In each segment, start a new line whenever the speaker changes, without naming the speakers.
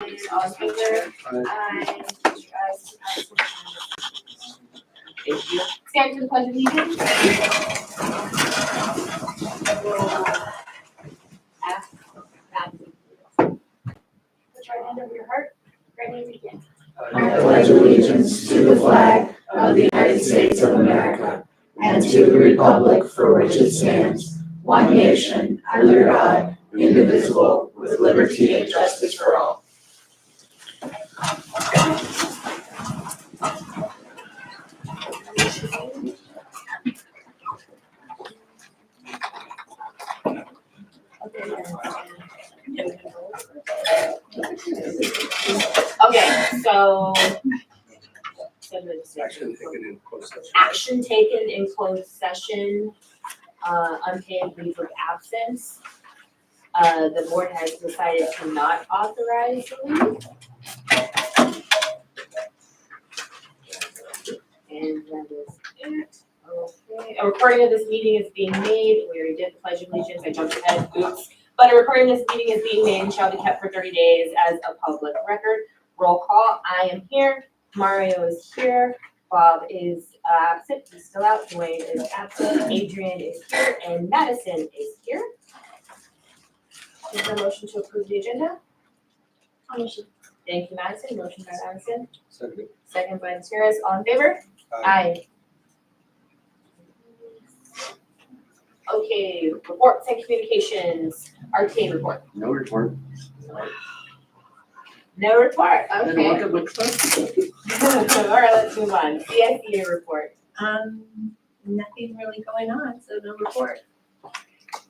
All in favor? Aye. Thank you. Stand to the pledge of allegiance. Put your right hand over your heart. Right hand again.
I pledge allegiance to the flag of the United States of America and to the republic for which it stands, one nation, under God, indivisible, with liberty and justice for all.
Okay, so action taken in closed session, unpaid leave of absence. The board has decided to not authorize the leave. And that is it. Okay, a recording of this meeting is being made. We already did the pledge of allegiance. I jumped ahead, oops. But a recording of this meeting is being made and shall be kept for 30 days as a public record. Roll call. I am here. Mario is here. Bob is absent. He's still out. Dwayne is absent. Adrian is here. And Madison is here. Is there a motion to approve the agenda? Motion. Thank you, Madison. Motion by Madison.
Second.
Second by Gutierrez. All in favor? Aye. Okay, reports and communications. RTA report.
No report.
No report.
And
Okay.
look at what class.
All right, let's move on. CSEA report.
Nothing really going on, so no report.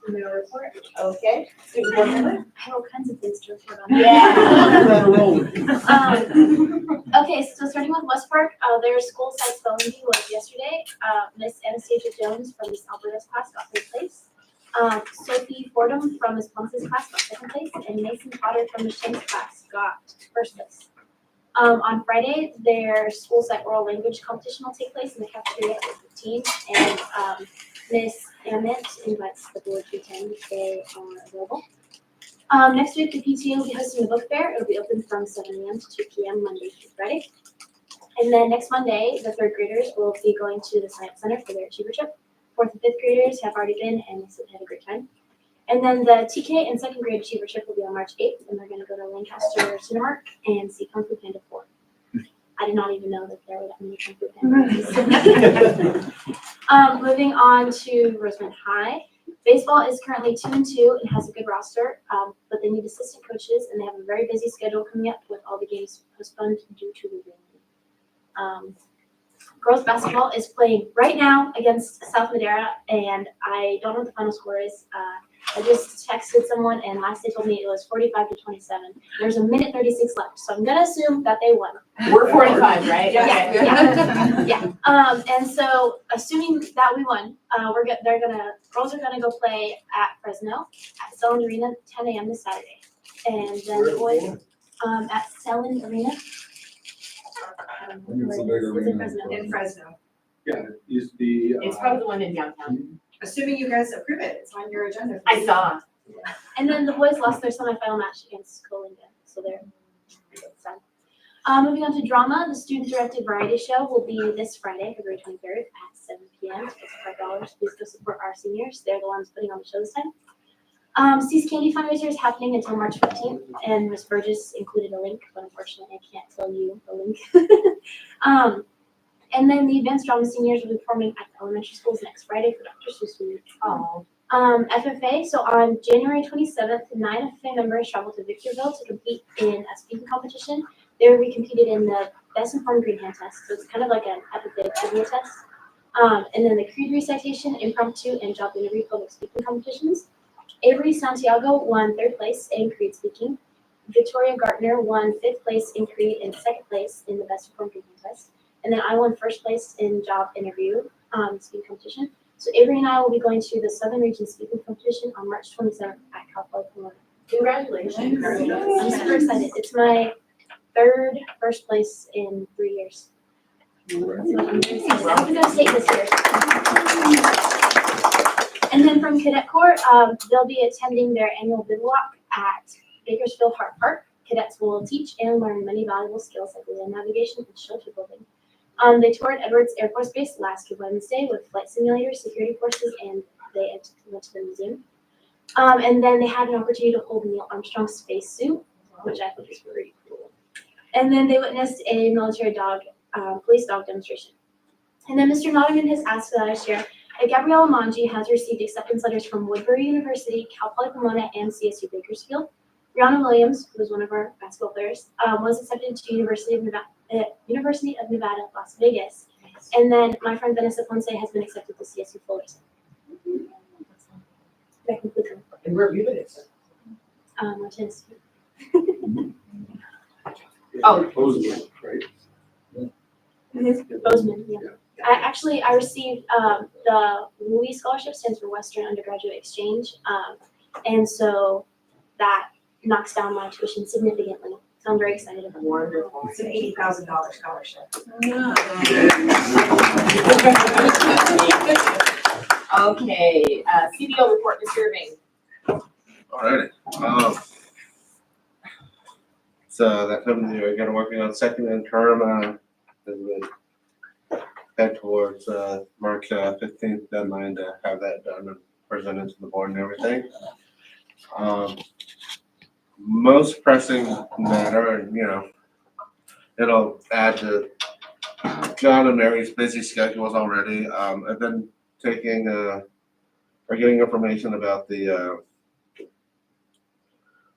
No report. Okay. Student board member?
I have all kinds of things to report on.
Yeah.
Okay, so starting with West Park, their school site spelling bee was yesterday. Miss Anastasia Jones from Miss Alberta's class got third place. Sophie Fordham from Miss Ponce's class got second place, and Mason Potter from Miss Shane's class got first place. On Friday, their school site oral language competition will take place in the cafeteria at 15, and Miss Ament invites the board to attend if they are available. Next week, the PTA will be hosting a book fair. It'll be open from 7 a.m. to 2 p.m. Monday through Friday. And then next Monday, the third graders will be going to the Science Center for their achiever trip. Fourth and fifth graders have already been, and they had a great time. And then the TK and second grade achiever trip will be on March 8th, and they're going to go to Lancaster Cinemark and see Kung Fu Panda 4. I did not even know that there were that many Kung Fu Pandas. Moving on to Rosemont High. Baseball is currently 2-2 and has a good roster, but they need assistant coaches, and they have a very busy schedule coming up with all the games postponed due to the rain. Girls basketball is playing right now against South Madera, and I don't know what the final score is. I just texted someone, and last they told me it was 45-27. There's a minute 36 left, so I'm gonna assume that they won.
We're 45, right?
Yeah. And so, assuming that we won, girls are gonna go play at Fresno at Selland Arena 10 a.m. this Saturday, and then the boys at Selland Arena.
It's a big arena.
In Fresno.
Yeah, it used to be.
It's probably the one in downtown.
Assuming you guys approve it, it's on your agenda.
I saw.
And then the boys lost their semifinal match against Colinga, so they're sad. Moving on to drama, the student-directed variety show will be this Friday, February 23rd at 7 p.m. It's $5. Please go support our seniors. They're the ones putting on the show this time. Steve's Candy fundraiser is happening until March 15th, and Ms. Burgess included a link, but unfortunately I can't tell you the link. And then the advanced drama seniors will be performing at the elementary schools next Friday for Dr. Seuss Week. FFA, so on January 27th, 9 FFA members travel to Victorville to compete in a speaking competition. They will be competed in the Best Informed Green Hand Test, so it's kind of like an epic trivia test. And then the creed recitation, impromptu, and job interview public speaking competitions. Avery Santiago won 3rd place in creed speaking. Victoria Gartner won 5th place in creed and 2nd place in the Best Informed Green Hand Test. And then I won 1st place in job interview speaking competition. So Avery and I will be going to the Southern Region speaking competition on March 27th at Cal Poly, Pomona.
Congratulations.
I'm super excited. It's my 3rd first place in 3 years. So I'm very excited. I hope I'm gonna state this year. And then from Cadet Corps, they'll be attending their annual bivouac at Bakersfield Hart Park. cadets will teach and learn many valuable skills like land navigation and shelter building. They toured Edwards Air Force Base last Wednesday with flight simulators, security forces, and they went to the museum. And then they had an opportunity to hold Neil Armstrong's spacesuit, which I think is pretty cool. And then they witnessed a military dog, police dog demonstration. And then Mr. Nottingham has asked that I share that Gabriella Manji has received acceptance letters from Woodbury University, Cal Poly Pomona, and CSU Bakersfield. Brianna Williams, who is one of our basketball players, was accepted to University of Nevada, Las Vegas. And then my friend Vanessa Ponce has been accepted to CSU Fullerton. That concludes them.
And where have you been?
Martinez.
Oh.
Bozeman, right?
Bozeman, yeah. I received the WUI scholarship, stands for Western Undergraduate Exchange, and so that knocks down my tuition significantly. So I'm very excited about it.
Wonderful.
It's an $80,000 scholarship.
Okay, CBO report, Mr. Irving.
Alrighty. So that time of the year, again, working on second interim, as we head towards March 15th deadline to have that done and presented to the board and everything. Most pressing matter, and it'll add to John and Mary's busy schedules already. I've been taking or getting information about the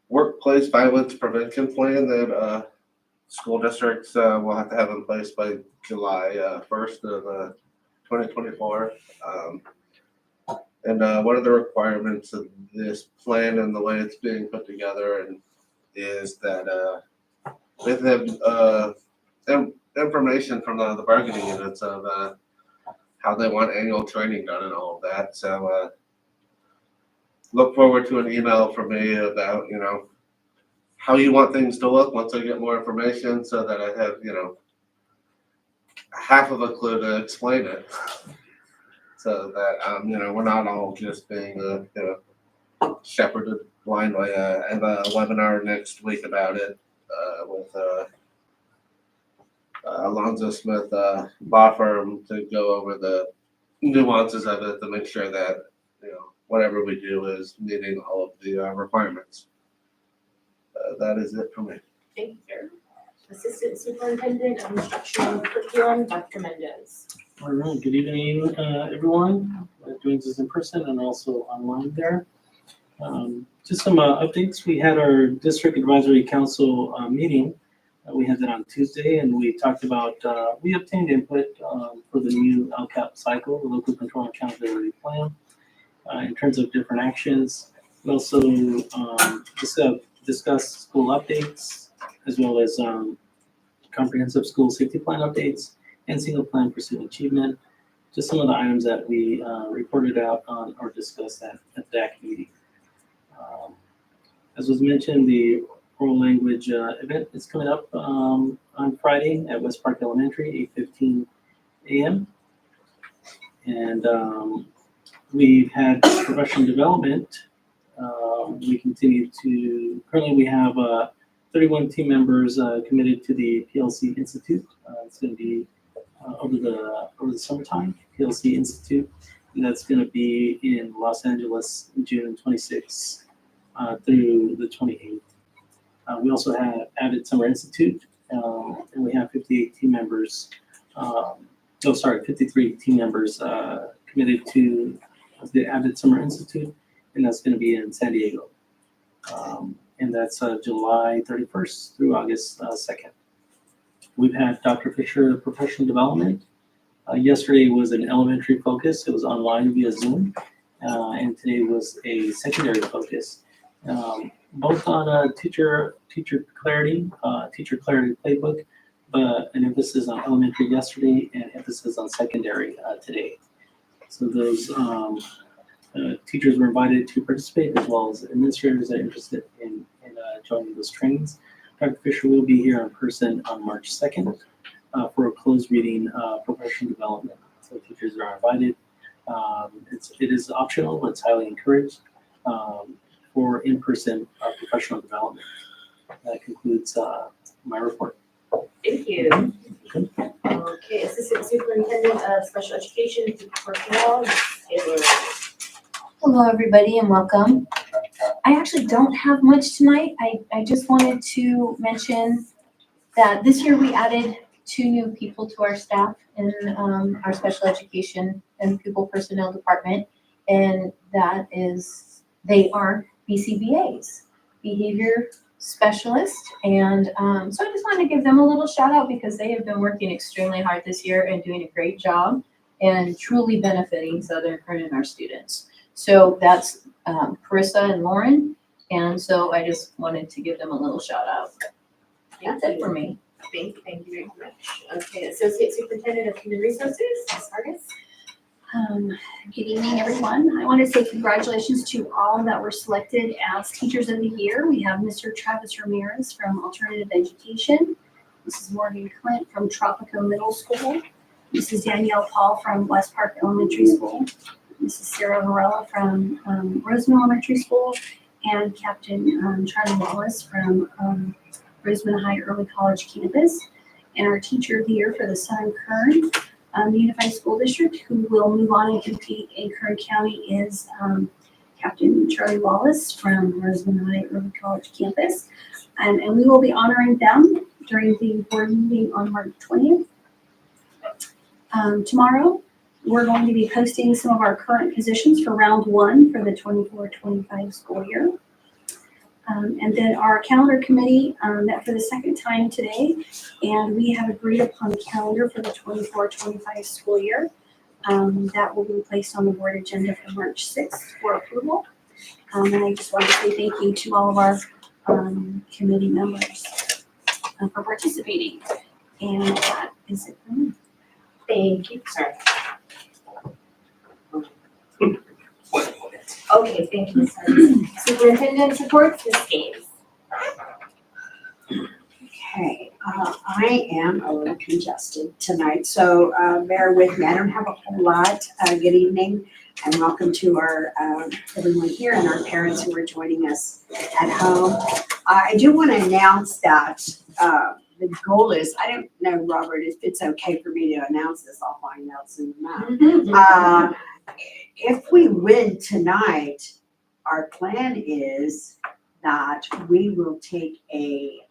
workplace violence prevention plan that school districts will have to have in place by July 1st of 2024. And one of the requirements of this plan and the way it's being put together is that we have to have information from the bargaining units of how they want annual training done and all of that. So look forward to an email from me about, how you want things to look once I get more information so that I have, half of a clue to explain it. So that, we're not all just being, shepherded blindly. I have a webinar next week about it with Alonzo Smith law firm to go over the nuances of it to make sure that, whatever we do is meeting all of the requirements. That is it for me.
Thank you, sir. Assistant Superintendent of Instructional Curriculum, Dr. Mendez.
All right, good evening, everyone that joins us in person and also online there. Just some updates. We had our District Advisory Council meeting. We had that on Tuesday, and we talked about, we obtained input for the new LCAP cycle, the Local Control and Accountability Plan, in terms of different actions. We also discussed school updates, as well as comprehensive school safety plan updates and single plan for student achievement. Just some of the items that we reported out on or discussed at the DAC meeting. As was mentioned, the oral language event is coming up on Friday at West Park Elementary, 8:15 a.m. And we've had professional development. We continue to, currently we have 31 team members committed to the PLC Institute. It's going to be over the summertime, PLC Institute, and that's going to be in Los Angeles, June 26th through the 28th. We also have added Summer Institute, and we have 58 team members, 53 team members committed to the added Summer Institute, and that's going to be in San Diego. And that's July 31st through August 2nd. We've had Dr. Fisher professional development. Yesterday was an elementary focus. It was online via Zoom. And today was a secondary focus. Both on teacher clarity playbook, but an emphasis on elementary yesterday and emphasis on secondary today. So those teachers were invited to participate, as well as administrators that are interested in joining those trainings. Dr. Fisher will be here in person on March 2nd for a closed reading professional development. So teachers are invited. It is optional, but it's highly encouraged for in-person professional development. that concludes my report.
Thank you. Okay, Assistant Superintendent of Special Education Personnel, Taylor.
Hello, everybody, and welcome. I actually don't have much tonight. I just wanted to mention that this year we added 2 new people to our staff in our special education and pupil personnel department. And they are BCBAs, behavior specialist. And so I just wanted to give them a little shout out because they have been working extremely hard this year and doing a great job and truly benefiting Southern Kern and our students. So that's Carissa and Lauren. And so I just wanted to give them a little shout out. That's it for me.
Thank you very much. Okay, Associate Superintendent of Human Resources, Ms. Vargas.
Good evening, everyone. I want to say congratulations to all that were selected as Teachers of the Year. We have Mr. Travis Ramirez from Alternative Education, Mrs. Morgan Clint from Tropico Middle School, Mrs. Danielle Paul from West Park Elementary School, Mrs. Sarah Varela from Roseman Elementary School, and Captain Charlie Wallace from Roseman High Early College Campus. And our Teacher of the Year for the Southern Kern Unified School District, who will move on and compete in Kern County, is Captain Charlie Wallace from Roseman High Early College Campus. And we will be honoring them during the board meeting on March 20th. Tomorrow, we're going to be posting some of our current positions for round 1 for the 24-25 school year. And then our calendar committee met for the second time today, and we have agreed upon a calendar for the 24-25 school year. That will be placed on the board agenda for March 6th for approval. And I just want to say thank you to all of our committee members for participating. And that is it for me.
Thank you. Sorry. Okay, thank you. Sorry. Superintendent reports, Ms. Gaines.
Okay, I am a little congested tonight, so bear with me. I don't have a whole lot. Good evening and welcome to our everyone here and our parents who are joining us at home. I do want to announce that the goal is, I don't know, Robert, if it's okay for me to announce this, I'll find out soon enough. If we win tonight, our plan is that we will take a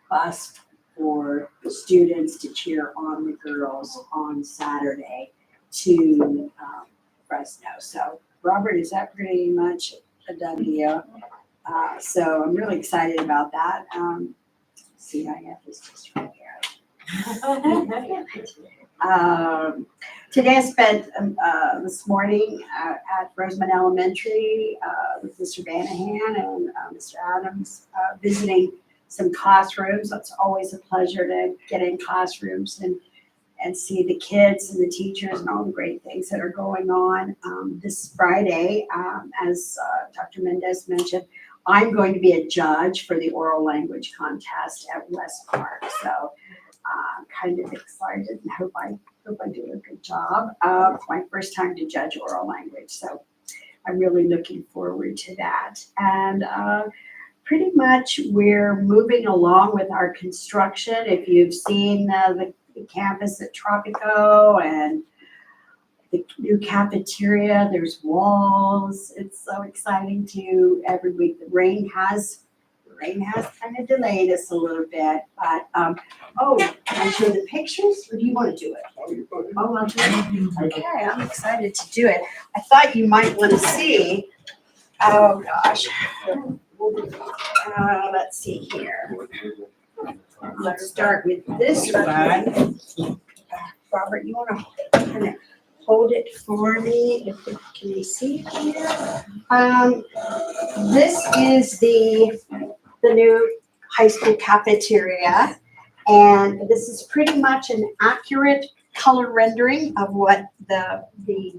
bus for students to cheer on the girls on Saturday to Fresno. So Robert, is that pretty much a done deal? So I'm really excited about that. CIF is just right here. Today I spent this morning at Roseman Elementary with Mr. Banahan and Mr. Adams visiting some classrooms. It's always a pleasure to get in classrooms and see the kids and the teachers and all the great things that are going on. This Friday, as Dr. Mendez mentioned, I'm going to be a judge for the oral language contest at West Park. So I'm kind of excited and hope I do a good job. It's my first time to judge oral language, so I'm really looking forward to that. And pretty much we're moving along with our construction. If you've seen the campus at Tropico and the new cafeteria, there's walls. It's so exciting to every week. The rain has kind of delayed us a little bit, but can I show the pictures or do you want to do it? Oh, I'll do it. Okay, I'm excited to do it. I thought you might want to see. Oh gosh. Let's see here. Let's start with this one. Robert, you want to kind of hold it for me? Can you see it here? This is the new high school cafeteria, and this is pretty much an accurate color rendering of what the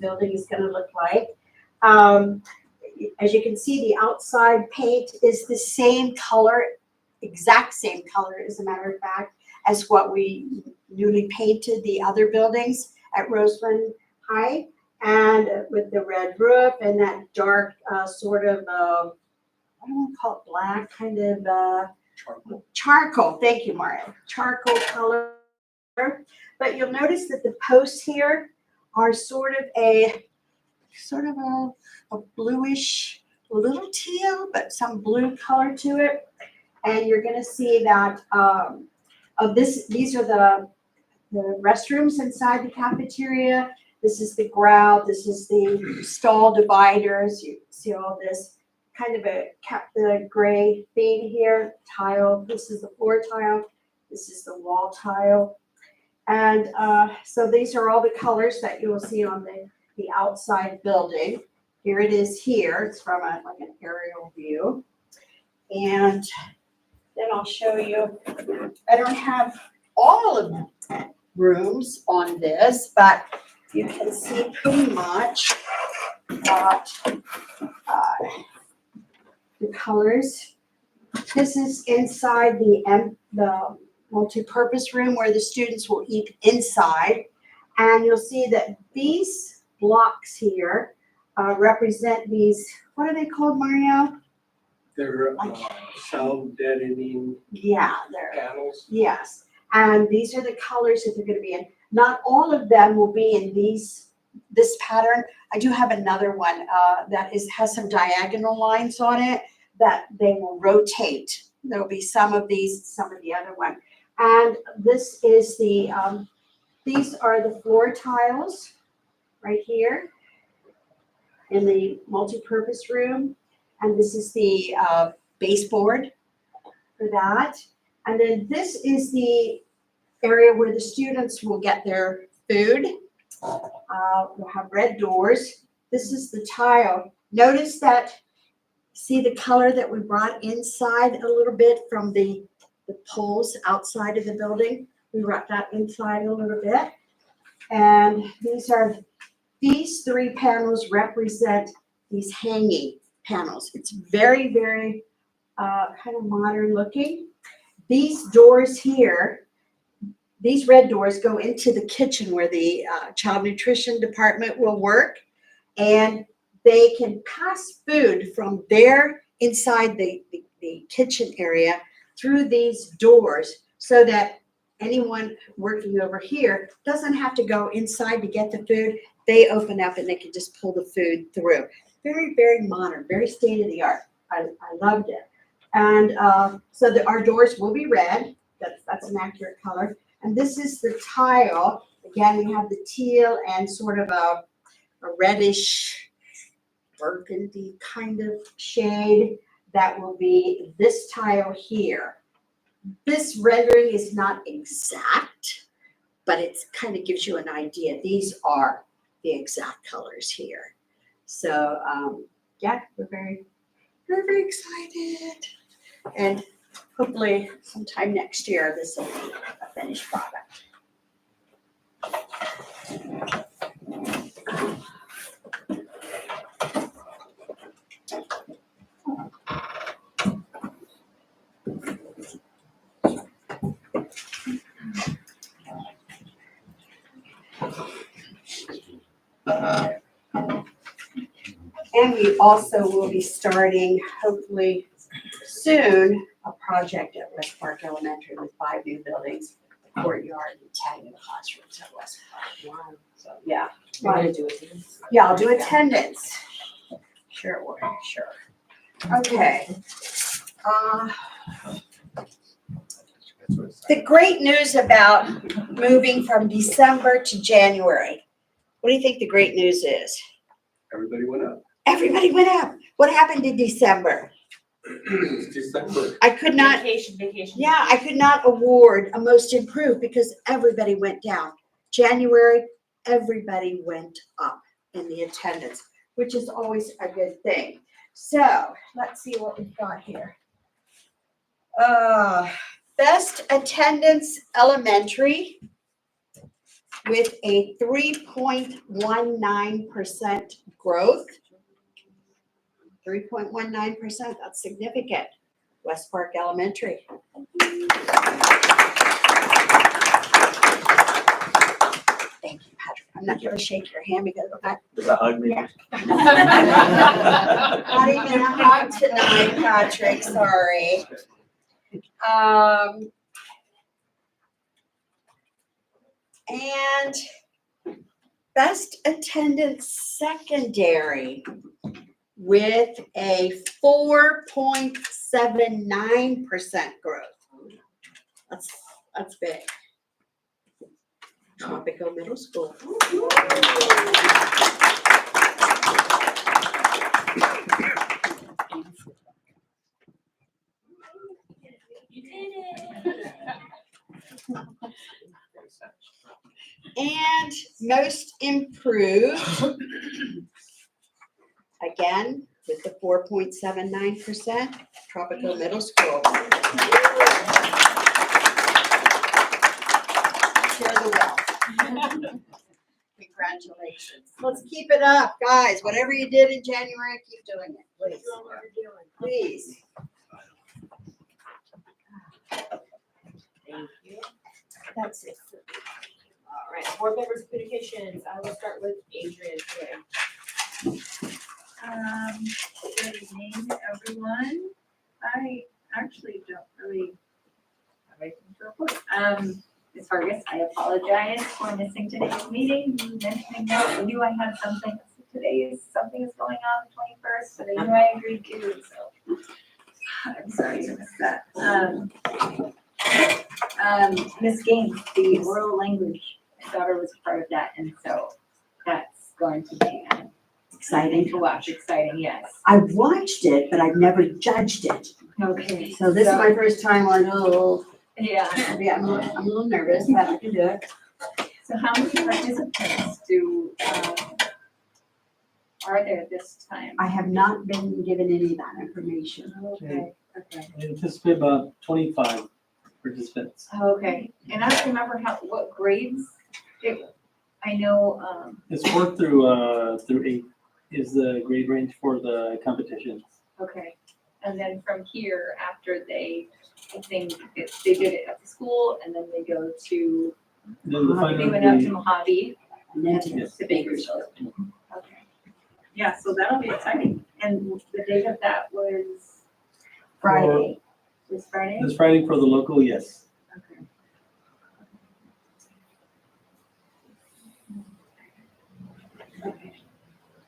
building is going to look like. As you can see, the outside paint is the same color, exact same color, as a matter of fact, as what we newly painted the other buildings at Roseman High, and with the red roof and that dark sort of I don't want to call it black, kind of,
Charcoal.
charcoal, thank you, Mario, charcoal color. But you'll notice that the posts here are sort of a bluish, a little teal, but some blue color to it. And you're gonna see that, these are the restrooms inside the cafeteria. This is the grout, this is the stall dividers. You see all this kind of the gray theme here, tile. This is the floor tile, this is the wall tile. And so these are all the colors that you will see on the outside building. Here it is here, it's from like an aerial view. And then I'll show you, I don't have all of the rooms on this, but you can see pretty much that the colors. This is inside the multi-purpose room where the students will eat inside. And you'll see that these blocks here represent these, what are they called, Mario?
They're sound deadening
Yeah, they're,
panels.
yes. And these are the colors that they're gonna be in. Not all of them will be in this pattern. I do have another one that has some diagonal lines on it that they will rotate. There'll be some of these, some of the other one. And this is these are the floor tiles right here in the multi-purpose room. And this is the baseboard for that. And then this is the area where the students will get their food. We'll have red doors. This is the tile. Notice that, see the color that we brought inside a little bit from the poles outside of the building? We brought that inside a little bit. And these three panels represent these hanging panels. It's very, very kind of modern looking. These doors here, these red doors go into the kitchen where the child nutrition department will work. And they can pass food from there inside the kitchen area through these doors so that anyone working over here doesn't have to go inside to get the food. They open up and they can just pull the food through. Very, very modern, very state of the art. I loved it. And so our doors will be red. That's an accurate color. And this is the tile. Again, we have the teal and sort of a reddish burgundy kind of shade. That will be this tile here. This rendering is not exact, but it kind of gives you an idea. These are the exact colors here. So yeah, we're very, very, very excited. And hopefully sometime next year, this will be a finished product. And we also will be starting, hopefully soon, a project at West Park Elementary with 5 new buildings, a courtyard, and 10 new classrooms at West Park. Wow. So, yeah.
You're gonna do it.
Yeah, I'll do attendance. Sure, sure. Okay. The great news about moving from December to January. What do you think the great news is?
Everybody went up.
Everybody went up. What happened in December?
It's December.
I could not,
Vacation.
yeah, I could not award a most improved because everybody went down. January, everybody went up in the attendance, which is always a good thing. So let's see what we've got here. Best attendance elementary with a 3.19% growth. 3.19%, that's significant. West Park Elementary. Thank you, Patrick. I'm not gonna shake your hand because I'm
Does that hug me?
Yeah. not even a hug tonight, Patrick, sorry. And best attendance secondary with a 4.79% growth. That's big. Tropico Middle School.
You did it.
And most improved, again, with the 4.79%, Tropico Middle School. Share the wealth. Congratulations. Let's keep it up, guys. Whatever you did in January, keep doing it, please. Please.
Thank you.
That's it.
All right, board members' communications. I will start with Adrian today.
Good evening, everyone. I actually don't really have anything to report. Ms. Vargas, I apologize for missing today's meeting. You mentioning that, I knew I had something. Something is going on the 21st, but I knew I agreed to, so I'm sorry to miss that. Ms. Gaines, the oral language, my daughter was a part of that, and so that's going to be exciting to watch. Exciting, yes.
I watched it, but I've never judged it.
Okay.
So this is my first time on,
Yeah.
I'm a little nervous, but I can do it.
So how many participants are there this time?
I have not been given any of that information.
Okay.
I anticipate about 25 participants.
Okay, and I don't remember what grades I know,
It's 4 through 8 is the grade range for the competition.
okay. And then from here, after they did it at the school, and then they go to,
Then the
they
final
went up
would
to Mojave,
And then to
Yes.
to Bakersfield. Okay. Yeah, so that'll be exciting. And the date of that was
Friday.
this Friday?
this Friday for the local, yes.
Okay. Okay.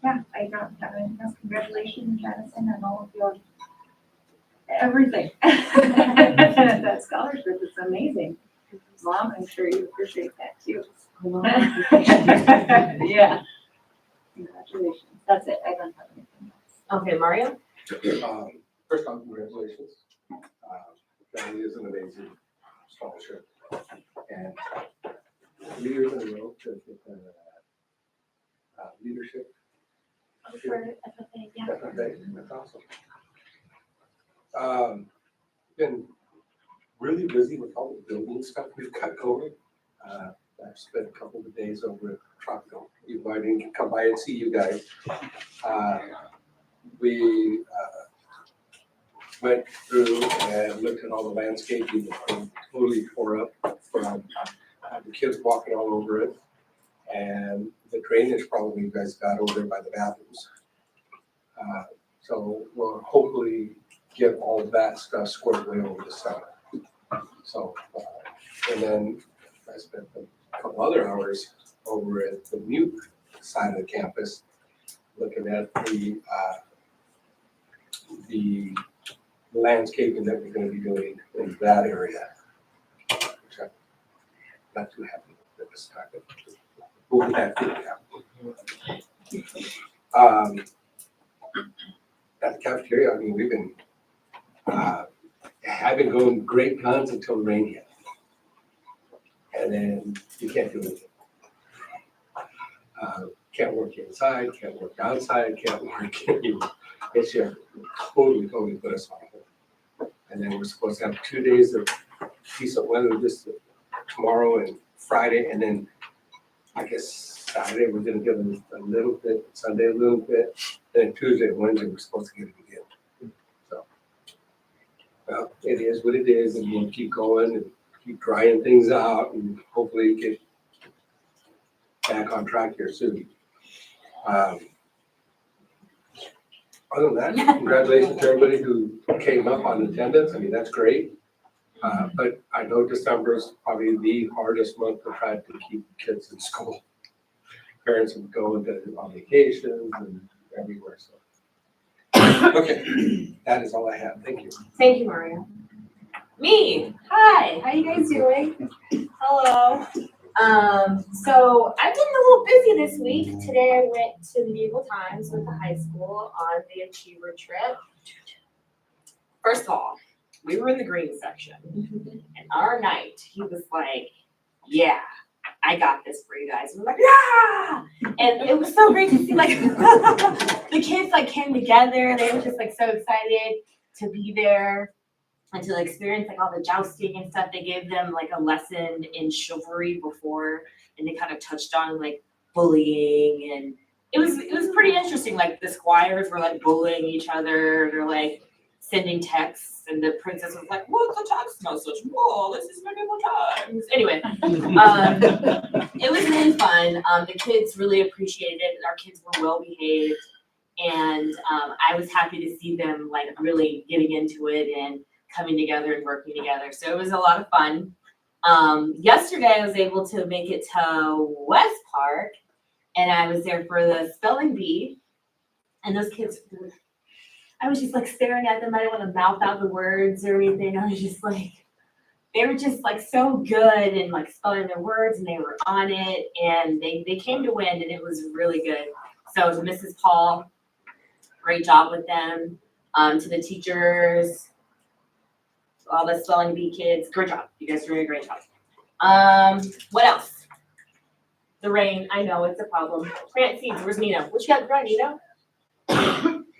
Yeah, I got that. Congratulations, Madison, and all of your everything. That scholarship is amazing. Mom, I'm sure you appreciate that too. Yeah. Congratulations. That's it. I don't have anything else.
Okay, Mario?
First off, congratulations. That is an amazing scholarship. And 3 years in a row to get the leadership.
For FFA, yeah.
That's awesome. Been really busy with all the building stuff we've got going. I've spent a couple of days over at Tropico. You might didn't come by and see you guys. We went through and looked at all the landscaping that's been totally tore up from the kids walking all over it. And the drainage problem you guys got over there by the bathrooms. So we'll hopefully get all of that stuff squared away over the summer. So, and then I spent a couple other hours over at the Mute side of the campus looking at the landscaping that we're going to be doing in that area, which I'm not too happy with this time. We'll get that figured out. At the cafeteria, I mean, we've been, I've been going great guns until the rain hit. And then you can't do anything. Can't work inside, can't work outside, can't work anywhere. It's just totally put us on hold. And then we're supposed to have 2 days of decent weather this tomorrow and Friday, and then I guess Saturday we're gonna get a little bit, Sunday a little bit, and then Tuesday and Wednesday we're supposed to get it again. So, well, it is what it is, and we'll keep going and keep drying things out and hopefully get back on track here soon. Other than that, congratulations to everybody who came up on attendance. I mean, that's great. But I know December is probably the hardest month to try to keep kids in school. Parents would go on vacations and everywhere, so. Okay, that is all I have. Thank you.
Thank you, Maria. Me, hi, how you guys doing? Hello. So I've been a little busy this week. Today I went to Medieval Times with the high school on the Achiever trip. First of all, we were in the green section, and our knight, he was like, yeah, I got this for you guys. And we're like, yeah! And it was so great to see, like, the kids, like, came together. They were just, like, so excited to be there and to experience, like, all the jousting and stuff. They gave them, like, a lesson in chivalry before, and they kind of touched on, like, bullying. And it was pretty interesting. Like, the squires were, like, bullying each other. They're, like, sending texts, and the princess was like, what's the text message? Whoa, this is Medieval Times. Anyway, it was really fun. The kids really appreciated it. Our kids were well behaved, and I was happy to see them like really getting into it and coming together and working together. So it was a lot of fun. Yesterday I was able to make it to West Park, and I was there for the spelling bee, and those kids, I was just like staring at them. I didn't want to mouth out the words or anything. I was just like, they were just like so good and like spelling their words, and they were on it, and they came to win, and it was really good. So to Mrs. Paul, great job with them. To the teachers, all the spelling bee kids, great job. You guys are doing a great job. What else? The rain, I know it's a problem. Plant seeds, where's Nino? What you got growing, Nino?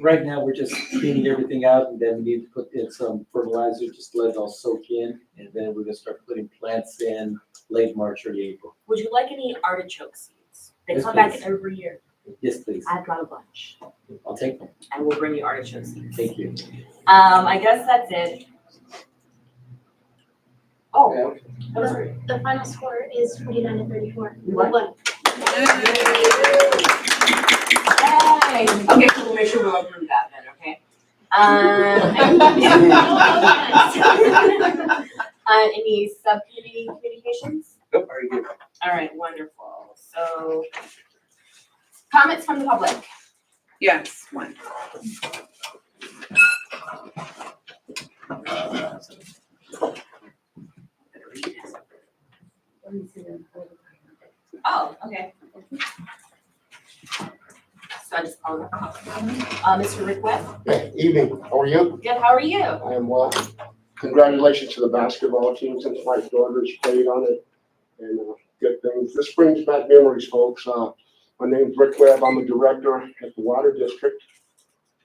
Right now, we're just cleaning everything out, and then we need to put in some fertilizer, just let it all soak in, and then we're gonna start putting plants in late March, early April.
Would you like any artichoke seeds? They
Yes,
come back
please.
every year.
Yes, please.
I've got a bunch.
I'll take them.
I will bring you artichoke seeds.
Thank you.
I guess that's it. Oh, I'm sorry.
The final score is 49-34.
What?
Won.
Yay! Okay, so we'll make sure we'll approve that then, okay? Any subcommittee communications?
Nope, already good.
All right, wonderful. So, comments from the public?
Yes, one.
Oh, okay. So I just called it. Mr. Rick Webb?
Evening, how are you?
Good, how are you?
I am well. Congratulations to the basketball team since my daughters played on it, and good things. This brings back memories, folks. My name's Rick Webb. I'm a director at the Water District,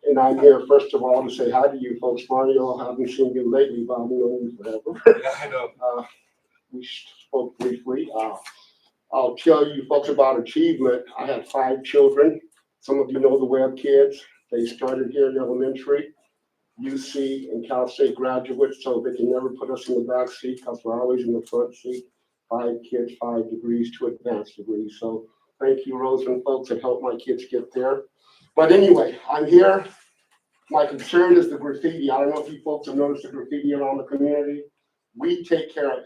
and I'm here first of all to say hi to you folks. Mario, I haven't seen you lately, but I've known you forever.
Yeah, I know.
We spoke briefly. I'll tell you folks about achievement. I have 5 children. Some of you know the Webb kids. They started here in elementary, UC and Cal State graduates, so they can never put us in the back seat because we're always in the front seat. 5 kids, 5 degrees, 2 advanced degrees. So thank you, Rose and folks that helped my kids get there. But anyway, I'm here. My concern is the graffiti. I don't know if you folks have noticed the graffiti around the community. We take care of it,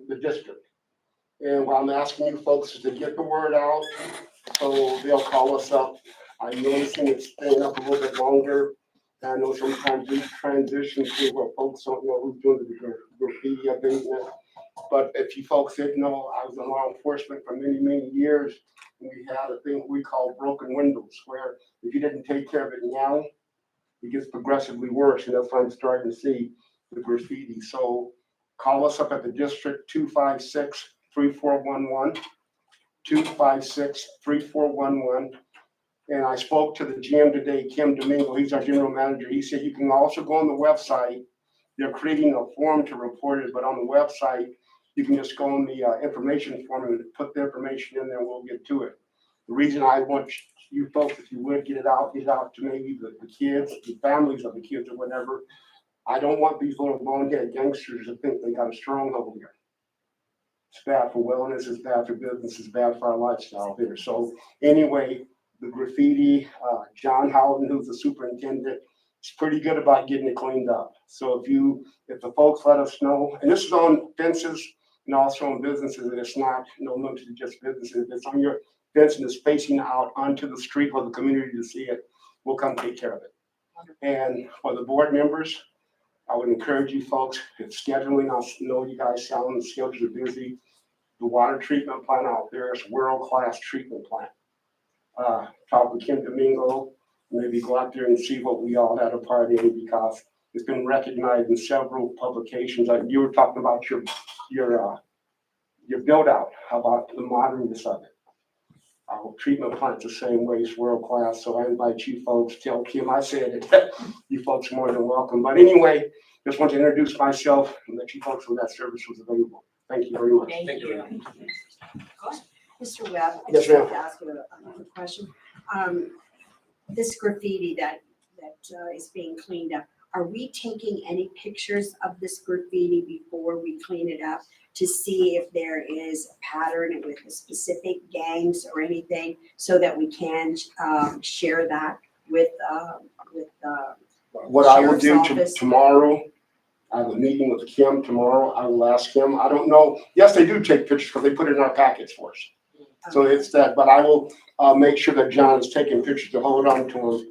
the district. And what I'm asking you folks is to get the word out, so they'll call us up. I'm noticing it's staying up a little bit longer. And I know sometimes we transition to where folks don't know who's doing the graffiti abatement. But if you folks didn't know, I was in law enforcement for many, many years. And we had a thing we call broken windows, where if you didn't take care of it now, it gets progressively worse. And that's what I'm starting to see, the graffiti. So call us up at the district, 256-3411, 256-3411. And I spoke to the GM today, Kim Domingo, he's our general manager. He said you can also go on the website. They're creating a form to report it, but on the website, you can just go on the information form and put the information in there, and we'll get to it. The reason I want you folks, if you would, get it out to maybe the kids, the families of the kids or whatever. I don't want these little bonehead gangsters to think they got a stronghold here. It's bad for wellness, it's bad for business, it's bad for our lifestyle here. So anyway, the graffiti, John Howden, who's the superintendent, is pretty good about getting it cleaned up. So if the folks let us know, and this is on fences and also on businesses, and it's not, limited to just businesses. If it's on your fence and it's facing out onto the street for the community to see it, we'll come take care of it. And for the board members, I would encourage you folks, if scheduling, I know you guys sound the schedules are busy. The water treatment plant out there is world-class treatment plant. Talk with Kim Domingo, maybe go out there and see what we all had a part in, because it's been recognized in several publications. Like you were talking about your build out, how about the modernness of it? Our treatment plant's the same way, it's world-class. So I invite you folks, tell Kim I said it. You folks are more than welcome. But anyway, just want to introduce myself and let you folks know that service was available. Thank you very much.
Thank you.
Mr. Webb, I
Yes,
just have
ma'am.
to ask you a question. This graffiti that is being cleaned up, are we taking any pictures of this graffiti before we clean it up to see if there is a pattern with the specific gangs or anything, so that we can share that with
What I will do
Sheriff's Office.
tomorrow, I have a meeting with Kim tomorrow. I will ask him. I don't know. Yes, they do take pictures because they put it in our packets for us. So it's that, but I will make sure that John is taking pictures to hold on to him.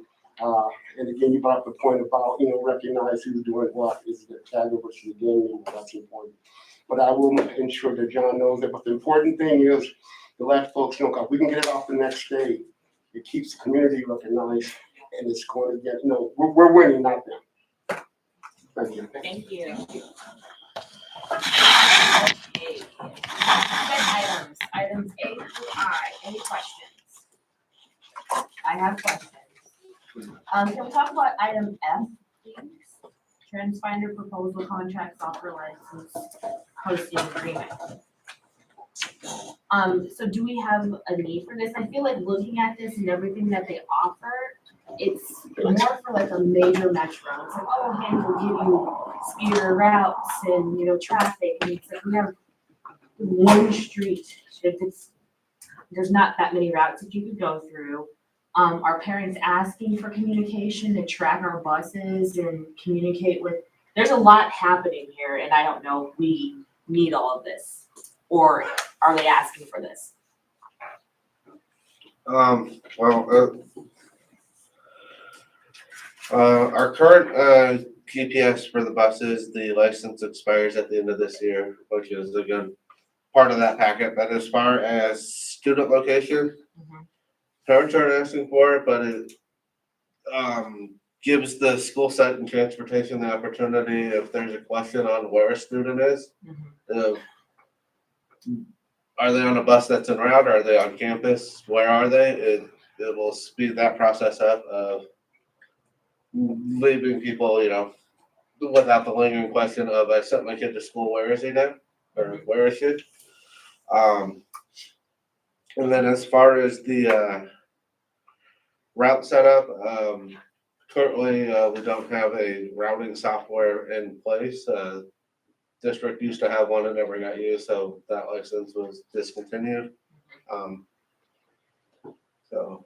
And again, you brought up the point about, recognize who's doing what, is the tag versus the game, that's important. But I will ensure that John knows that. But the important thing is to let folks know, because we can get it off the next day. It keeps the community looking nice, and it's going to get, we're winning, not them. Thank you.
Thank you. Okay. Items A through I, any questions? I have questions. Can we talk about item F, please? Transfinder proposal contract software license hosting agreement. So do we have a need for this? I feel like looking at this and everything that they offer, it's more for like a major metro. It's like, oh, hey, we'll give you speeder routes and, traffic. And it's like we have one street. There's not that many routes that you could go through. Our parents asking for communication to track our buses and communicate with, there's a lot happening here, and I don't know if we need all of this, or are they asking for this?
Our current GPS for the buses, the license expires at the end of this year, which is a good part of that packet. But as far as student location, parents aren't asking for it, but it gives the school site and transportation the opportunity, if there's a question on where a student is, are they on a bus that's en route? Are they on campus? Where are they? It will speed that process up of leaving people, without the lingering question of, I sent my kid to school, where is he now? Or where is she? And then as far as the route setup, currently we don't have a routing software in place. District used to have one and never got used, so that license was discontinued.
So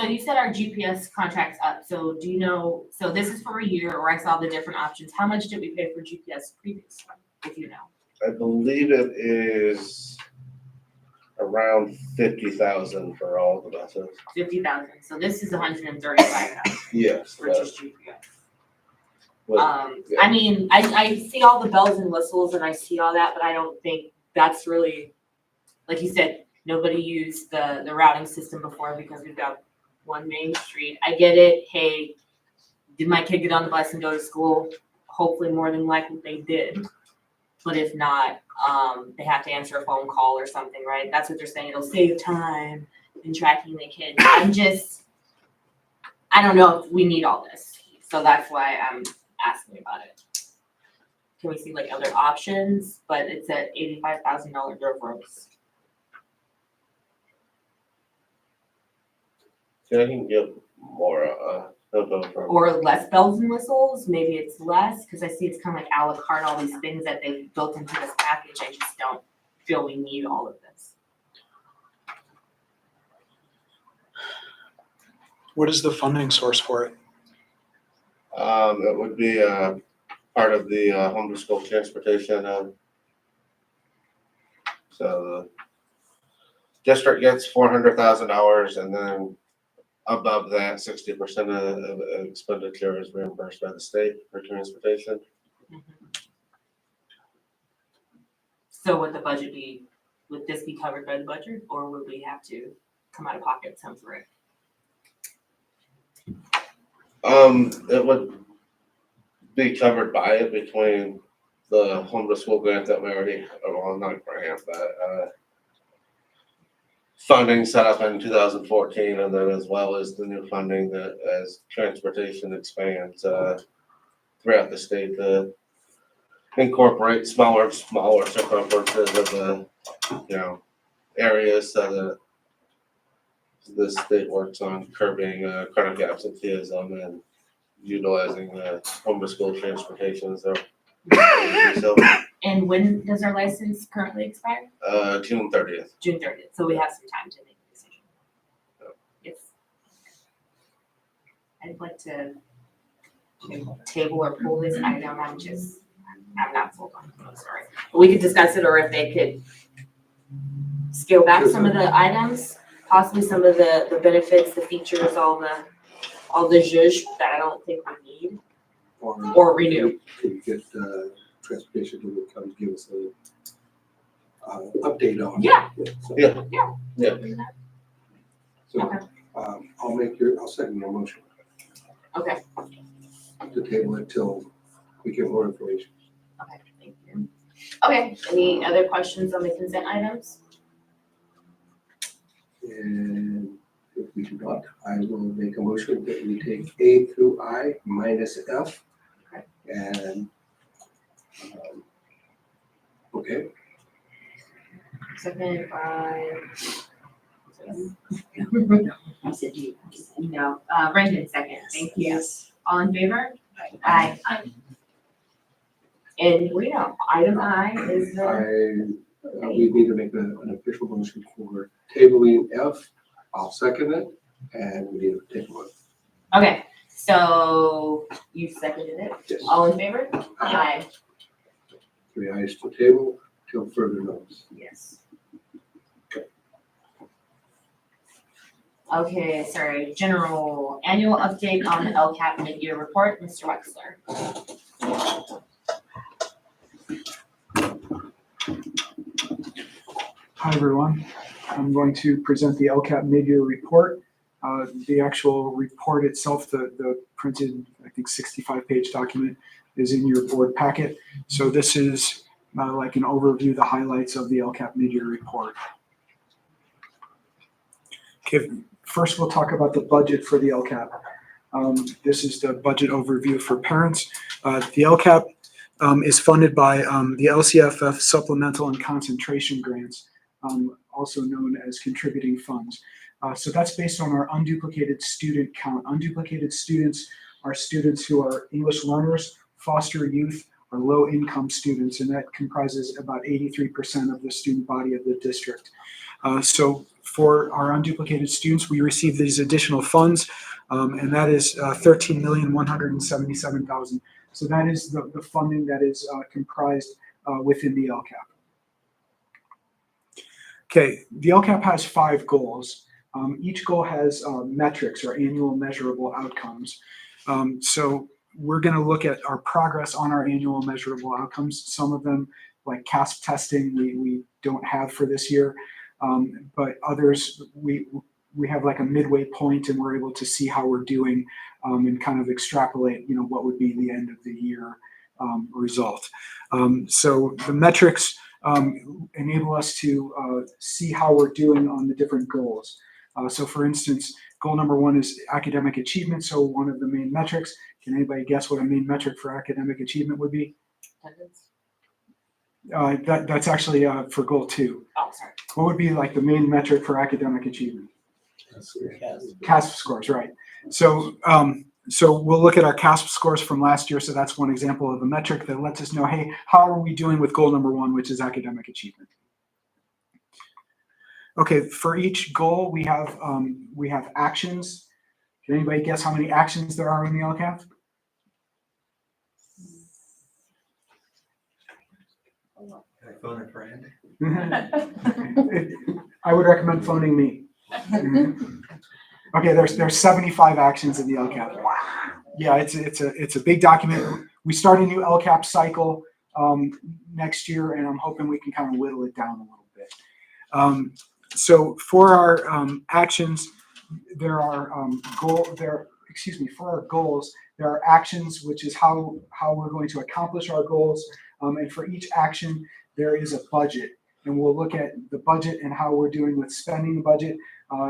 you said our GPS contract's up, so do you know, so this is for a year, or I saw the different options. How much did we pay for GPS previously, if you know?
I believe it is around 50,000 for all the buses.
50,000, so this is 135,000
Yes.
for just GPS.
Yeah.
I mean, I see all the bells and whistles and I see all that, but I don't think that's really, like you said, nobody used the routing system before because we've got one main street. I get it. Hey, did my kid get on the bus and go to school? Hopefully more than likely they did. But if not, they have to answer a phone call or something, right? That's what they're saying. It'll save time in tracking the kids. I don't know if we need all this. So that's why I'm asking about it. Can we see like other options? But it's at $85,000 gross.
So I can get more info from.
Or less bells and whistles, maybe it's less, because I see it's kind of like a la carte, all these things that they've built into this package, I just don't feel we need all of this?
What is the funding source for it?
It would be, part of the, home to school transportation, so the district gets $400,000 and then above that, 60% of expenditure is reimbursed by the state for transportation.
So would the budget be, would this be covered by the budget, or would we have to come out of pocket some for it?
It would be covered by it between the home to school grant that we already, well, not grant, but, funding set up in 2014, and then as well as the new funding that as transportation expands, throughout the state to incorporate smaller circumferences of the, areas so that the state works on curbing, chronic absenteeism and utilizing the home to school transportation, so.
And when does our license currently expire?
June 30th.
June 30th, so we have some time to make a decision. Yes. I'd like to table or pull this item, I'm not sold on it, I'm sorry. We could discuss it, or if they could scale back some of the items, possibly some of the benefits, the features, all the zhuzh that I don't think we need, or renew.
Can you get, transportation to come give us a, update on?
Yeah.
So-
Yeah.
So,
Okay.
I'll second your motion
Okay,
to table it till we get more information.
okay, thank you. Okay, any other questions on the consent items?
And if we do not, I will make a motion that we take A through I minus F.
Okay.
And, okay,
Second by. I said you, no, Brendan second, thank you.
Yes.
All in favor? Aye. And we know, item I is the,
we need to make an official motion for tabling F. I'll second it, and we need to take one.
okay, so you seconded it,
Yes.
all in favor? Aye.
3 ayes to table till further notice.
Yes. Okay, sorry, general annual update on the LCAP mid-year report, Mr. Wexler.
Hi, everyone. I'm going to present the LCAP mid-year report. The actual report itself, the printed, I think, 65-page document is in your board packet. So this is like an overview, the highlights of the LCAP mid-year report. Okay, first we'll talk about the budget for the LCAP. This is the budget overview for parents. The LCAP is funded by the LCFF supplemental and concentration grants, also known as contributing funds. So that's based on our unduplicated student count. Unduplicated students are students who are English learners, foster youth, or low-income students, and that comprises about 83% of the student body of the district. So for our unduplicated students, we receive these additional funds, and that is $13,177,000. So that is the funding that is comprised within the LCAP. Okay, the LCAP has 5 goals. Each goal has metrics or annual measurable outcomes. So we're going to look at our progress on our annual measurable outcomes. Some of them, like CASP testing, we don't have for this year, but others we have like a midway point, and we're able to see how we're doing and kind of extrapolate, what would be the end of the year result. So the metrics enable us to see how we're doing on the different goals. So for instance, goal number 1 is academic achievement. So one of the main metrics, can anybody guess what a main metric for academic achievement would be?
Attendance?
That's actually for goal 2.
Oh, sorry.
What would be like the main metric for academic achievement? CASP scores, right. So so we'll look at our CASP scores from last year. So that's one example of a metric that lets us know, hey, how are we doing with goal number 1, which is academic achievement? Okay, for each goal, we have actions. Can anybody guess how many actions there are in the LCAP?
Can I phone a friend?
I would recommend phoning me. Okay, there's 75 actions in the LCAP. Yeah, it's a big document. We start a new LCAP cycle next year, and I'm hoping we can kind of whittle it down a little bit. So for our actions, there are for our goals, there are actions, which is how we're going to accomplish our goals. And for each action, there is a budget. And we'll look at the budget and how we're doing with spending the budget.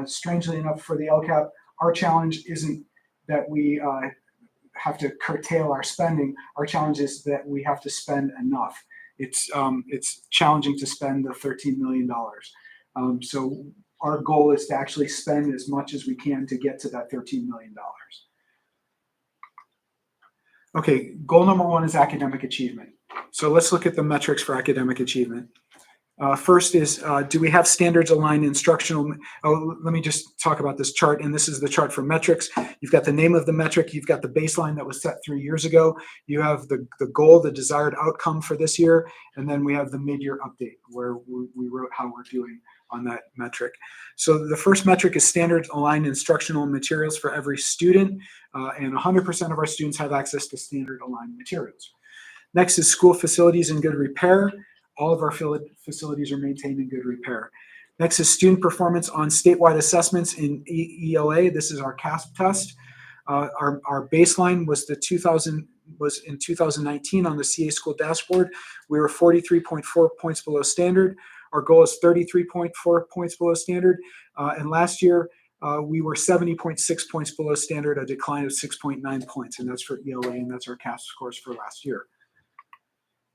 Strangely enough, for the LCAP, our challenge isn't that we have to curtail our spending. Our challenge is that we have to spend enough. It's challenging to spend the $13 million. So our goal is to actually spend as much as we can to get to that $13 million. Okay, goal number 1 is academic achievement. So let's look at the metrics for academic achievement. First is, do we have standards aligned instructional? Oh, let me just talk about this chart. And this is the chart for metrics. You've got the name of the metric. You've got the baseline that was set 3 years ago. You have the goal, the desired outcome for this year. And then we have the mid-year update where we wrote how we're doing on that metric. So the first metric is standards aligned instructional materials for every student. And 100% of our students have access to standard aligned materials. Next is school facilities in good repair. All of our facilities are maintained in good repair. Next is student performance on statewide assessments in ELA. This is our CASP test. Our baseline was in 2019 on the CA school dashboard. We were 43.4 points below standard. Our goal is 33.4 points below standard. And last year, we were 70.6 points below standard, a decline of 6.9 points. And that's for ELA, and that's our CASP scores for last year.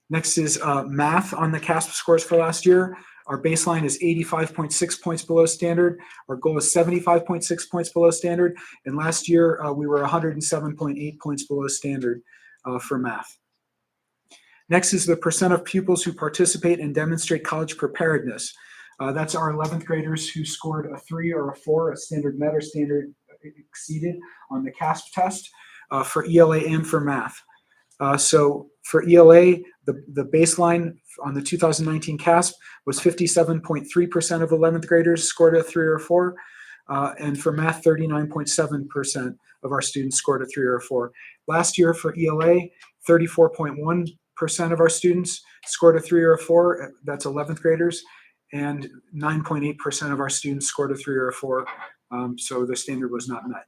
Next is math on the CASP scores for last year. Our baseline is 85.6 points below standard. Our goal is 75.6 points below standard. And last year, we were 107.8 points below standard for math. Next is the percent of pupils who participate and demonstrate college preparedness. That's our 11th graders who scored a 3 or a 4, a standard met or standard exceeded on the CASP test for ELA and for math. So for ELA, the baseline on the 2019 CASP was 57.3% of 11th graders scored a 3 or 4. And for math, 39.7% of our students scored a 3 or 4. Last year for ELA, 34.1% of our students scored a 3 or 4. That's 11th graders. And 9.8% of our students scored a 3 or 4. So the standard was not met.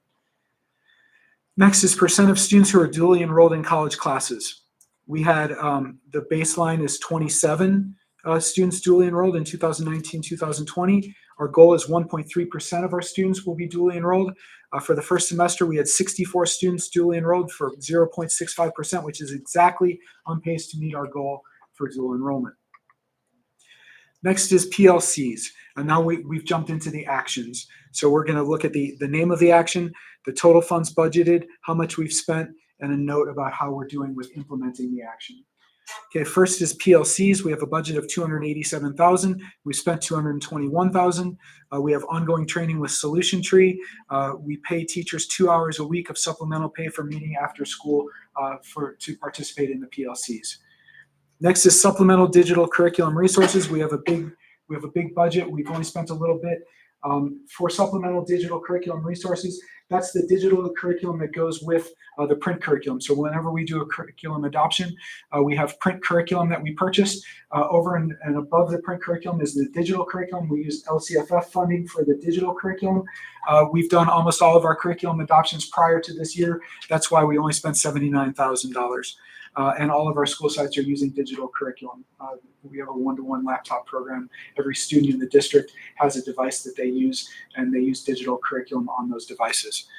Next is percent of students who are dually enrolled in college classes. We had the baseline is 27 students dually enrolled in 2019-2020. Our goal is 1.3% of our students will be dually enrolled. For the first semester, we had 64 students dually enrolled for 0.65%, which is exactly on pace to meet our goal for dual enrollment. Next is PLCs. And now we've jumped into the actions. So we're going to look at the name of the action, the total funds budgeted, how much we've spent, and a note about how we're doing with implementing the action. Okay, first is PLCs. We have a budget of $287,000. We spent $221,000. We have ongoing training with Solution Tree. We pay teachers 2 hours a week of supplemental pay for meeting after school to participate in the PLCs. Next is supplemental digital curriculum resources. We have a big budget. We've only spent a little bit for supplemental digital curriculum resources. That's the digital curriculum that goes with the print curriculum. So whenever we do a curriculum adoption, we have print curriculum that we purchased. Over and above the print curriculum is the digital curriculum. We use LCFF funding for the digital curriculum. We've done almost all of our curriculum adoptions prior to this year. That's why we only spent $79,000. And all of our school sites are using digital curriculum. We have a one-to-one laptop program. Every student in the district has a device that they use, and they use digital curriculum on those devices.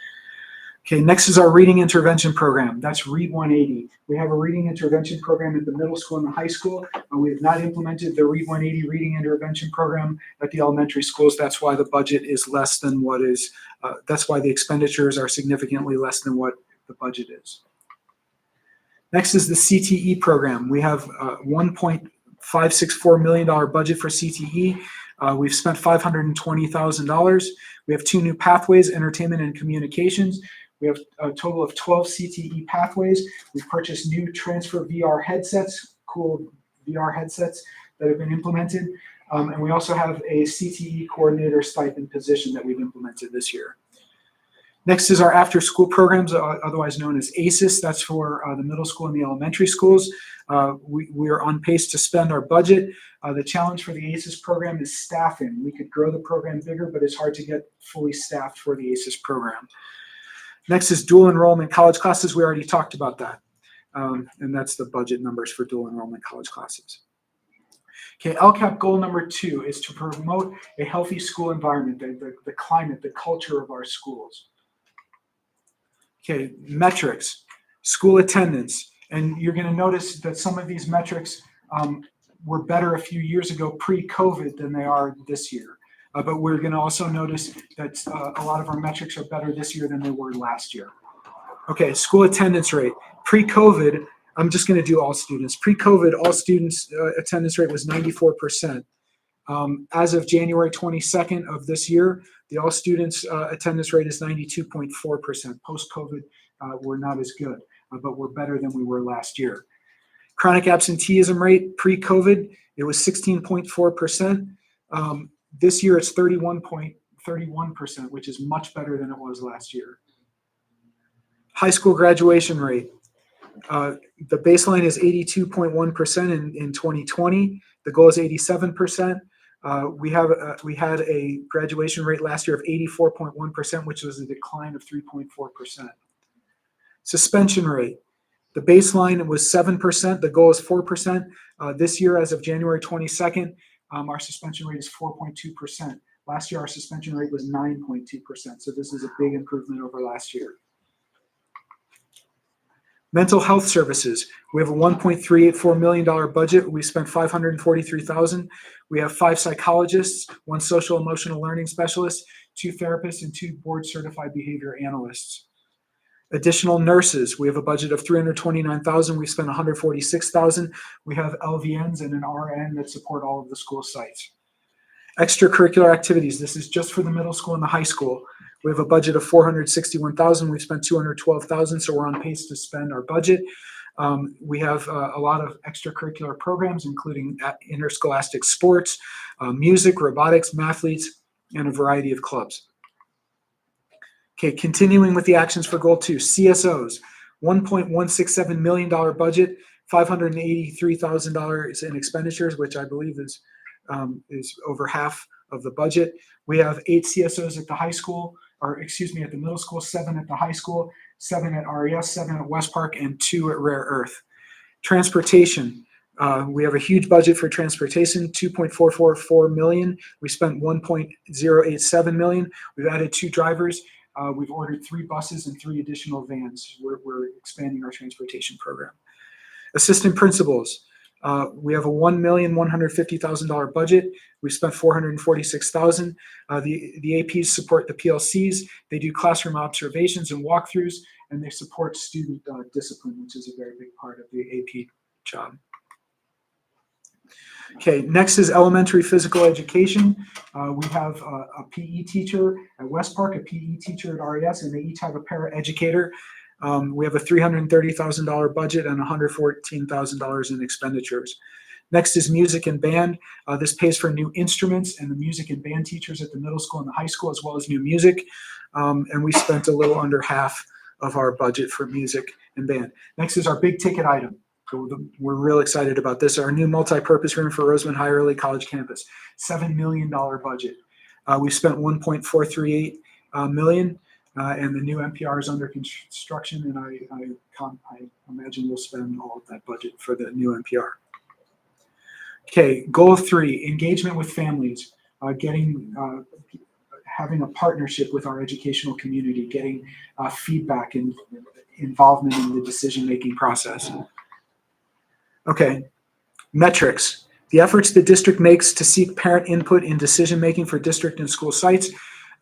Okay, next is our reading intervention program. That's Read 180. We have a reading intervention program at the middle school and the high school. We have not implemented the Read 180 reading intervention program at the elementary schools. That's why the budget is less than what is, that's why the expenditures are significantly less than what the budget is. Next is the CTE program. We have a $1.564 million budget for CTE. We've spent $520,000. We have 2 new pathways, entertainment and communications. We have a total of 12 CTE pathways. We've purchased new transfer VR headsets, cool VR headsets that have been implemented. And we also have a CTE coordinator stipend position that we've implemented this year. Next is our after-school programs, otherwise known as ACES. That's for the middle school and the elementary schools. We are on pace to spend our budget. The challenge for the ACES program is staffing. We could grow the program bigger, but it's hard to get fully staffed for the ACES program. Next is dual enrollment college classes. We already talked about that. And that's the budget numbers for dual enrollment college classes. Okay, LCAP goal number 2 is to promote a healthy school environment, the climate, the culture of our schools. Okay, metrics, school attendance. And you're going to notice that some of these metrics were better a few years ago pre-COVID than they are this year. But we're going to also notice that a lot of our metrics are better this year than they were last year. Okay, school attendance rate. Pre-COVID, I'm just going to do all students. Pre-COVID, all students' attendance rate was 94%. As of January 22nd of this year, the all students attendance rate is 92.4%. Post-COVID, we're not as good, but we're better than we were last year. Chronic absenteeism rate, pre-COVID, it was 16.4%. This year, it's 31%, which is much better than it was last year. High school graduation rate. The baseline is 82.1% in 2020. The goal is 87%. We had a graduation rate last year of 84.1%, which was a decline of 3.4%. Suspension rate. The baseline was 7%. The goal is 4%. This year, as of January 22nd, our suspension rate is 4.2%. Last year, our suspension rate was 9.2%. So this is a big improvement over last year. Mental health services. We have a $1.384 million budget. We spent $543,000. We have 5 psychologists, 1 social emotional learning specialist, 2 therapists, and 2 board certified behavior analysts. Additional nurses. We have a budget of $329,000. We spent $146,000. We have LVNs and an RN that support all of the school sites. Extracurricular activities. This is just for the middle school and the high school. We have a budget of $461,000. We've spent $212,000, so we're on pace to spend our budget. We have a lot of extracurricular programs, including interscholastic sports, music, robotics, mathletes, and a variety of clubs. Okay, continuing with the actions for Goal 2, CSOs, $1.167 million budget, $583,000 in expenditures, which I believe is over half of the budget. We have 8 CSOs at the high school, or excuse me, at the middle school, 7 at the high school, 7 at RES, 7 at West Park, and 2 at Rare Earth. Transportation. We have a huge budget for transportation, $2.444 million. We spent $1.087 million. We've added 2 drivers. We've ordered 3 buses and 3 additional vans. We're expanding our transportation program. Assistant principals. We have a $1,150,000 budget. We spent $446,000. The APs support the PLCs. They do classroom observations and walkthroughs, and they support student discipline, which is a very big part of the AP job. Okay, next is elementary physical education. We have a PE teacher at West Park, a PE teacher at RES, and they each have a para-educator. We have a $330,000 budget and $114,000 in expenditures. Next is music and band. This pays for new instruments and the music and band teachers at the middle school and the high school, as well as new music. And we spent a little under half of our budget for music and band. Next is our big ticket item. So we're real excited about this. Our new multi-purpose room for Roseman High Early College campus, $7 million budget. We spent $1.438 million. And the new NPR is under construction, and I imagine we'll spend all of that budget for the new NPR. Okay, goal 3, engagement with families, having a partnership with our educational community, getting feedback and involvement in the decision-making process. Okay, metrics. The efforts the district makes to seek parent input in decision-making for district and school sites.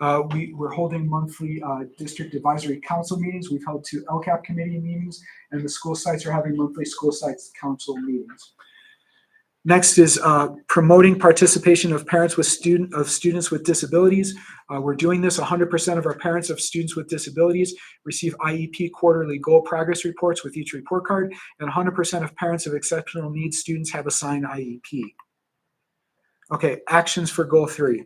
We're holding monthly district advisory council meetings. We've held 2 LCAP committee meetings, and the school sites are having monthly school sites council meetings. Next is promoting participation of parents with students with disabilities. We're doing this. 100% of our parents of students with disabilities receive IEP quarterly goal progress reports with each report card, and 100% of parents of exceptional needs students have assigned IEP. Okay, actions for goal 3.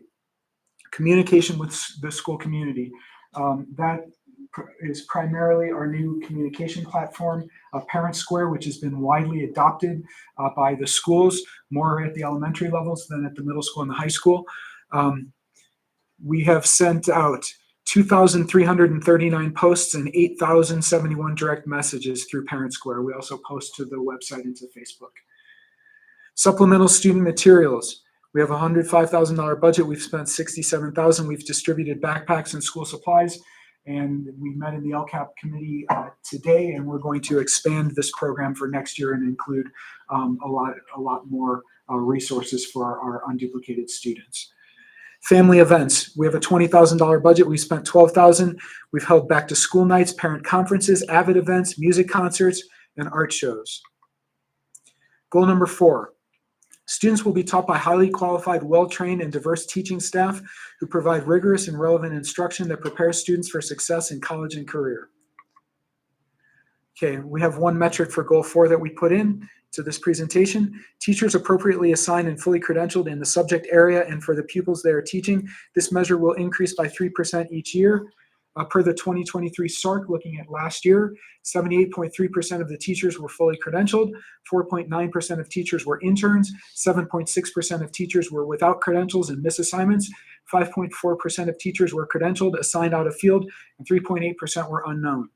Communication with the school community. That is primarily our new communication platform, Parent Square, which has been widely adopted by the schools, more at the elementary levels than at the middle school and the high school. We have sent out 2,339 posts and 8,071 direct messages through Parent Square. We also post to the website and to Facebook. Supplemental student materials. We have a $105,000 budget. We've spent $67,000. We've distributed backpacks and school supplies. And we met in the LCAP committee today, and we're going to expand this program for next year and include a lot more resources for our unduplicated students. Family events. We have a $20,000 budget. We spent $12,000. We've held back to school nights, parent conferences, AVID events, music concerts, and art shows. Goal number 4. Students will be taught by highly qualified, well-trained, and diverse teaching staff who provide rigorous and relevant instruction that prepares students for success in college and career. Okay, we have one metric for goal 4 that we put in to this presentation. Teachers appropriately assigned and fully credentialed in the subject area and for the pupils they are teaching. This measure will increase by 3% each year. Per the 2023 SARC, looking at last year, 78.3% of the teachers were fully credentialed, 4.9% of teachers were interns, 7.6% of teachers were without credentials and misassignments, 5.4% of teachers were credentialed, assigned out of field, and 3.8% were unknown.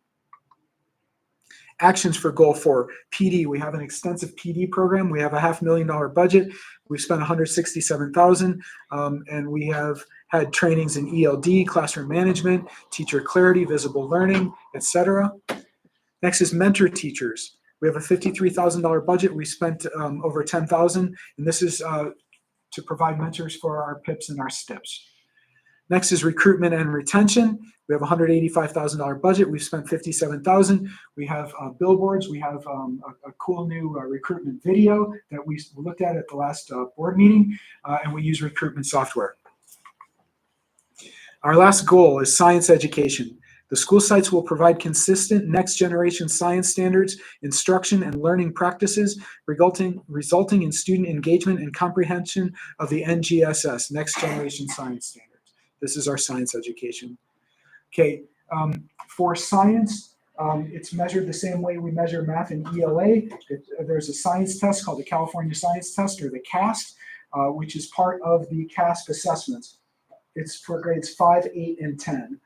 Actions for goal 4. PD, we have an extensive PD program. We have a $500,000 budget. We've spent $167,000, and we have had trainings in ELD, classroom management, teacher clarity, visible learning, etc. Next is mentor teachers. We have a $53,000 budget. We spent over $10,000, and this is to provide mentors for our PIPs and our STIPs. Next is recruitment and retention. We have a $185,000 budget. We've spent $57,000. We have billboards. We have a cool new recruitment video that we looked at the last board meeting, and we use recruitment software. Our last goal is science education. The school sites will provide consistent next-generation science standards, instruction, and learning practices, resulting in student engagement and comprehension of the NGSS, Next-Generation Science Standards. This is our science education. Okay, for science, it's measured the same way we measure math and ELA. There's a science test called the California Science Test, or the CAST, which is part of the CASP assessments. It's for grades 5, 8, and 10.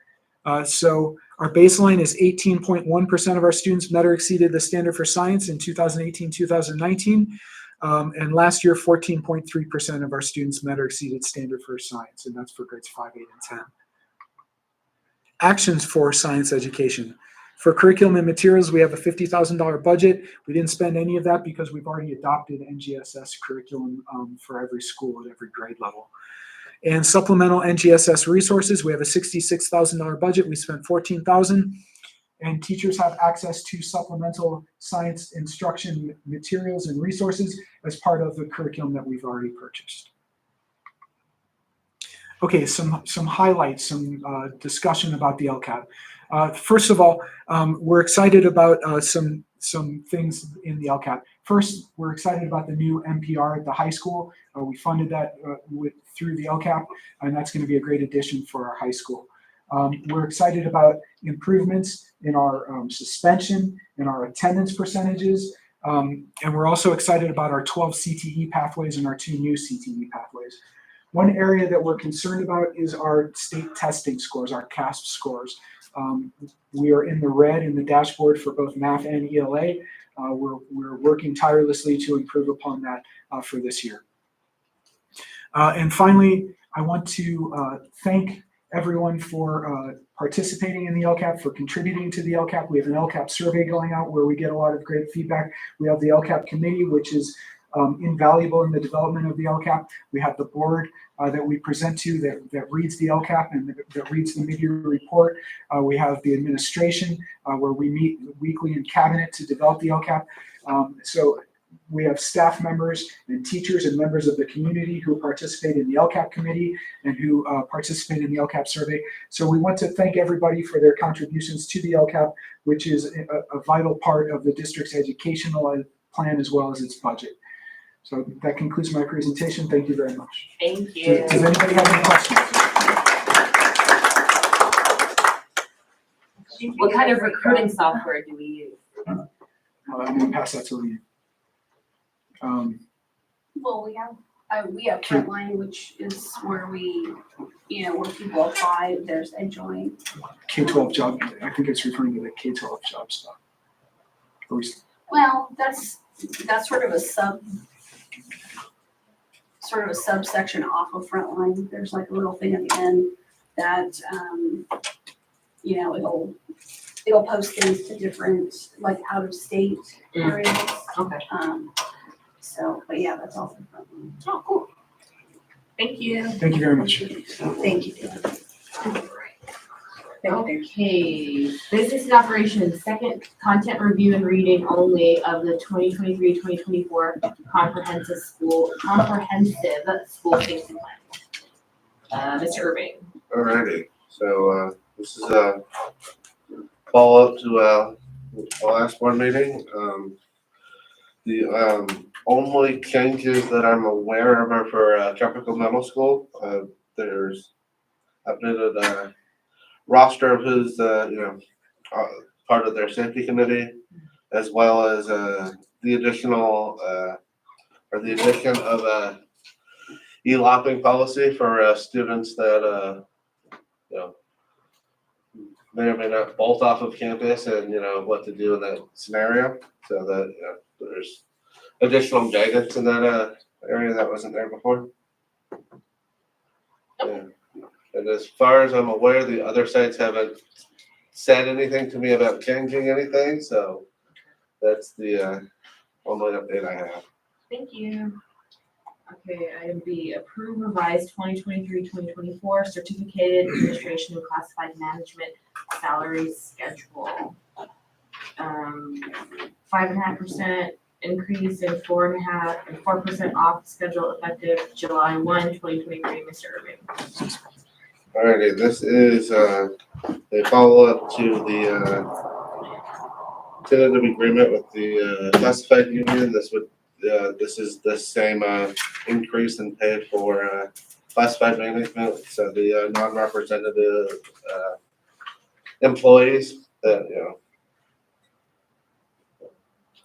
So our baseline is 18.1% of our students met or exceeded the standard for science in 2018-2019. And last year, 14.3% of our students met or exceeded standard for science, and that's for grades 5, 8, and 10. Actions for science education. For curriculum and materials, we have a $50,000 budget. We didn't spend any of that because we've already adopted NGSS curriculum for every school at every grade level. And supplemental NGSS resources, we have a $66,000 budget. We spent $14,000. And teachers have access to supplemental science instruction materials and resources as part of the curriculum that we've already purchased. Okay, some highlights, some discussion about the LCAP. First of all, we're excited about some things in the LCAP. First, we're excited about the new NPR at the high school. We funded that through the LCAP, and that's going to be a great addition for our high school. We're excited about improvements in our suspension and our attendance percentages. And we're also excited about our 12 CTE pathways and our 2 new CTE pathways. One area that we're concerned about is our state testing scores, our CASP scores. We are in the red in the dashboard for both math and ELA. We're working tirelessly to improve upon that for this year. And finally, I want to thank everyone for participating in the LCAP, for contributing to the LCAP. We have an LCAP survey going out where we get a lot of great feedback. We have the LCAP committee, which is invaluable in the development of the LCAP. We have the board that we present to that reads the LCAP and that reads the mid-year report. We have the administration where we meet weekly in cabinet to develop the LCAP. So We have staff members and teachers and members of the community who participate in the LCAP committee and who participate in the LCAP survey. So we want to thank everybody for their contributions to the LCAP, which is a vital part of the district's educational plan as well as its budget. So that concludes my presentation. Thank you very much.
Thank you.
Does anybody have any questions?
What kind of recruiting software do we use?
I'm gonna pass that to Lee.
Well, we have Frontline, which is where where people apply, there's EdJoin.
K-12 job, I think it's referring to the K-12 job stuff.
Well, that's sort of a subsection off of Frontline. There's like a little thing at the end that, it'll post things to different, like out of state areas.
Okay.
But yeah, that's all from Frontline.
Oh, cool. Thank you.
Thank you very much.
Thank you.
Okay, business and operations, second content review and reading only of the 2023-2024 comprehensive school safety plan. Mr. Irving.
Alrighty, so this is a follow-up to the last board meeting. The only changes that I'm aware of are for Tropical Middle School. There's updated roster of who's part of their safety committee, as well as the addition of a e-lopping policy for students that may or may not bolt off of campus, and what to do in that scenario. So that there's additional guidance in that area that wasn't there before. Yeah. And as far as I'm aware, the other sites haven't said anything to me about changing anything, so that's the only update I have.
Thank you. Okay, item B, approve revised 2023-2024 certificated administration and classified management salary schedule. 5.5% increase and 4% off schedule effective July 1, 2023. Mr. Irving.
Alrighty, this is a follow-up to the tentative agreement with the classified union. This is the same increase in pay for classified management. So the non-representative employees that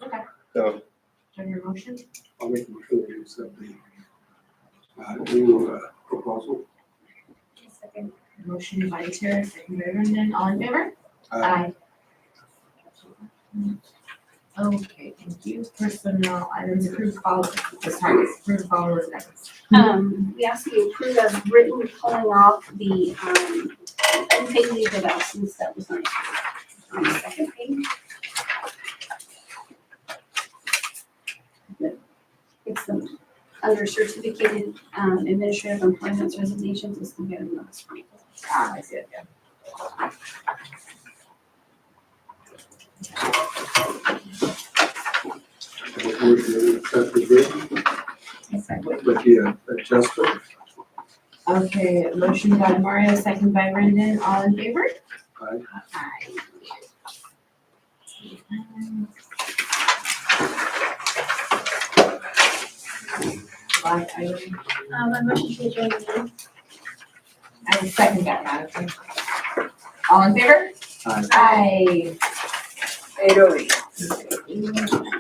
Okay.
So
Do you have your motion?
I'll make a motion to accept the new proposal.
Second. Motion by Terry, second by Brendan. All in favor? Aye. Okay, thank you. Personnel items approved following as next.
We ask that you approve as written, pulling off the unpaid leave of absence that was on the second page. It's the under certificated administrative employment resignations is compared to the spring.
I see it, yeah.
With the adjustment.
Okay, motion by Mario, second by Brendan. All in favor?
Aye.
Aye. Last item.
A motion to adjourn the meeting.
I will second that, Madison. All in favor?
Aye.
Aye.
8:08.